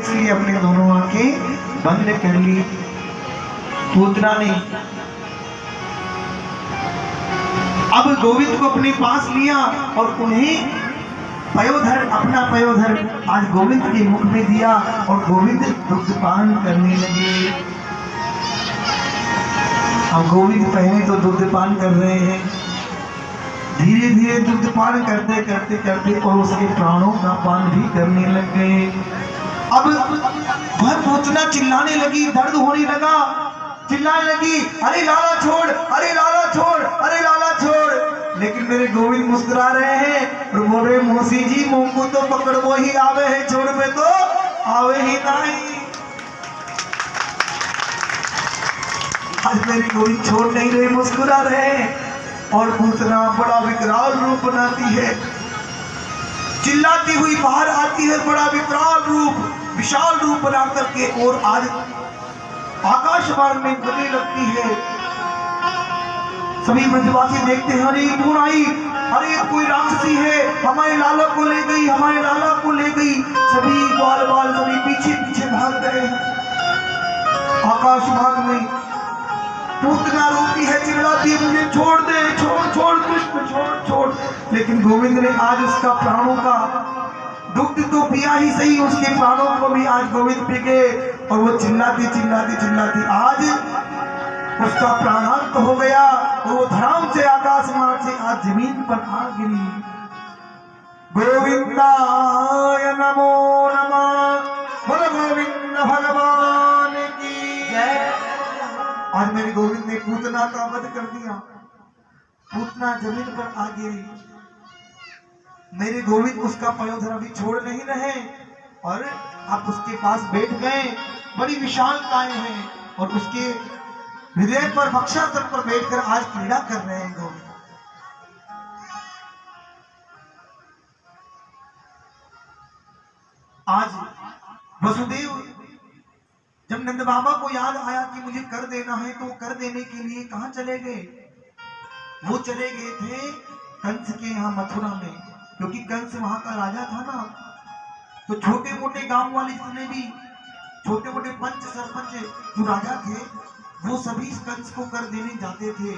इसलिए अपने दोनों आंखें बंद कर ली। पूतना ने अब गोविंद को अपने पास लिया और उन्हें पयोधर, अपना पयोधर आज गोविंद के मुख में दिया और गोविंद दुग्धपान करने लगे। अब गोविंद पहले तो दुग्धपान कर रहे हैं, धीरे धीरे दुग्धपान करते करते करते और उसके प्राणों का पान भी करने लग गए। अब वह पूतना चिल्लाने लगी, दर्द होने लगा, चिल्लाने लगी, अरे लाला छोड़, अरे लाला छोड़, अरे लाला छोड़। लेकिन मेरे गोविंद मुस्कुरा रहे हैं और बोल रहे, मौसी जी मुंह को तो पकड़ वो ही आवे है, छोड़ पे तो आवे ही नहीं। आज मेरे गोविंद छोड़ नहीं रहे, मुस्कुरा रहे हैं और पूतना बड़ा विकराल रूप बनाती है, चिल्लाती हुई बाहर आती है, बड़ा विकराल रूप, विशाल रूप बना करके और आज आकाश मार्ग में गले लगती है। सभी ब्रजवासी देखते हैं, अरे कौन आई, अरे कोई राक्षसी है, हमारे लाला को ले गई, हमारे लाला को ले गई। सभी बाल बाल सभी पीछे पीछे भाग गए हैं। आकाश मार्ग में पूतना रोती है, चिल्लाती है, मुझे छोड़ दे, छोड़ छोड़ कृष्ण छोड़ छोड़। लेकिन गोविंद ने आज उसका प्राणों का दुग्ध तो पिया ही सही, उसके प्राणों को भी आज गोविंद पी गए और वो चिल्लाती चिल्लाती चिल्लाती आज उसका प्राणांत हो गया और वो धराम से आकाश मार्ग से आज जमीन पर आ गिरी। गोविंदाय नमो नमः, बोलो गोविंद भगवान की जय। आज मेरे गोविंद ने पूतना का वध कर दिया, पूतना जमीन पर आ गिरी। मेरे गोविंद उसका पयोधर अभी छोड़ नहीं रहे और आप उसके पास बैठ गए। बड़ी विशाल काय है और उसके हृदय पर वक्षासन पर बैठकर आज क्रीड़ा कर रहे हैं गोविंद। आज वसुदेव जब नंद बाबा को याद आया कि मुझे कर देना है तो कर देने के लिए कहां चले गए? वो चले गए थे कंस के यहाँ मथुरा में, क्योंकि कंस वहां का राजा था ना। तो छोटे मोटे गांव वाले जितने भी छोटे मोटे पंच सरपंच जो राजा थे वो सभी कंस को कर देने जाते थे।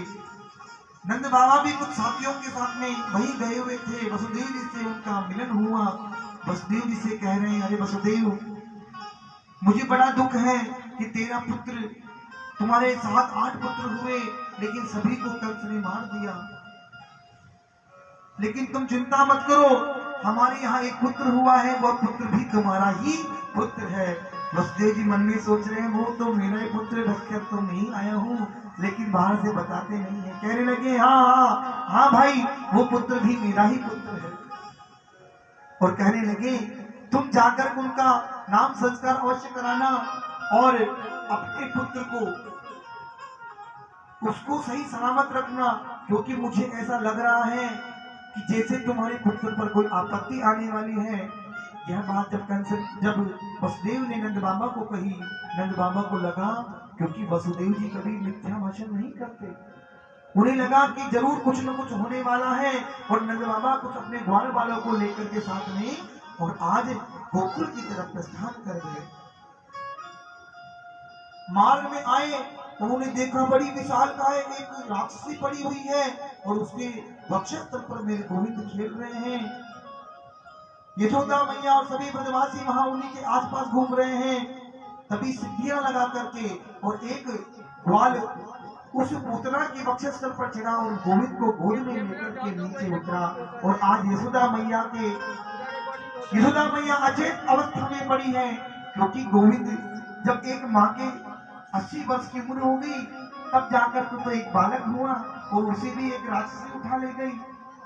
नंद बाबा भी कुछ साथियों के साथ में वहीं गए हुए थे। वसुदेव जी से उनका मिलन हुआ। वसुदेव जी से कह रहे हैं, अरे वसुदेव मुझे बड़ा दुख है कि तेरा पुत्र, तुम्हारे 7-8 पुत्र हुए लेकिन सभी को कंस ने मार दिया। लेकिन तुम चिंता मत करो, हमारे यहाँ एक पुत्र हुआ है, वह पुत्र भी तुम्हारा ही पुत्र है। वसुदेव जी मन में सोच रहे हैं, वो तो मेरा ही पुत्र रखकर तो नहीं आया हूँ, लेकिन बाहर से बताते नहीं है। कहने लगे, हाँ हाँ हाँ भाई, वो पुत्र भी मेरा ही पुत्र है। और कहने लगे, तुम जाकर उनका नाम संस्कार अवश्य कराना और अपने पुत्र को उसको सही सलामत रखना, क्योंकि मुझे ऐसा लग रहा है कि जैसे तुम्हारे पुत्र पर कोई आपत्ति आने वाली है। यह बात जब वसुदेव ने नंद बाबा को कही, नंद बाबा को लगा, क्योंकि वसुदेव जी कभी मिथ्या भाषण नहीं करते, उन्हें लगा कि जरूर कुछ न कुछ होने वाला है। और नंद बाबा कुछ अपने ग्वाल वालों को लेकर के साथ में और आज गोकुल की तरफ प्रस्थान कर गए। मार्ग में आए, उन्होंने देखा बड़ी विशाल काय एक राक्षसी पड़ी हुई है और उसके वक्षस्थल पर मेरे गोविंद खेल रहे हैं। यशोदा मैया और सभी ब्रजवासी वहां उन्हीं के आसपास घूम रहे हैं। तभी सिद्धियां लगा करके और एक ग्वाल उस पूतना के वक्षस्थल पर चढ़ा और गोविंद को गोद में लेकर के नीचे उतरा। और आज यशोदा मैया अचेत अवस्था में पड़ी है, क्योंकि गोविंद जब एक माँ के 80 वर्ष की उम्र हो गई तब जाकर तो एक बालक हुआ और उसे भी एक राक्षसी उठा ले गई।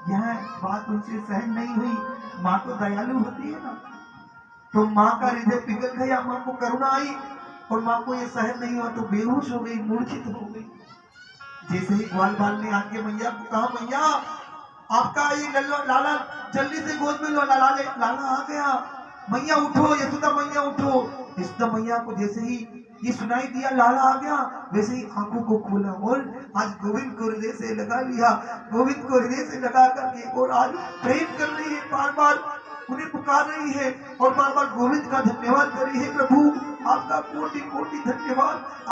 यह बात उनसे सहन नहीं हुई। माँ तो दयालु होती है ना, तो माँ का हृदय पिघल गया, माँ को करुणा आई और माँ को यह सहन नहीं हुआ तो बेहोश हो गई, मूर्छित हो गई। जैसे ही ग्वाल बाल ने आके मैया को कहा, मैया आपका ये लाला जल्दी से गोद में लो, लाला आ गया, मैया उठो, यशोदा मैया उठो। यशोदा मैया को जैसे ही ये सुनाई दिया लाला आ गया, वैसे ही आंखों को खोला और आज गोविंद को हृदय से लगा लिया, गोविंद को हृदय से लगा करके और आज प्रेम कर रही है, बार बार उन्हें पुकार रही है और बार बार गोविंद का धन्यवाद कर रही है। प्रभु आपका कोटि कोटि धन्यवाद।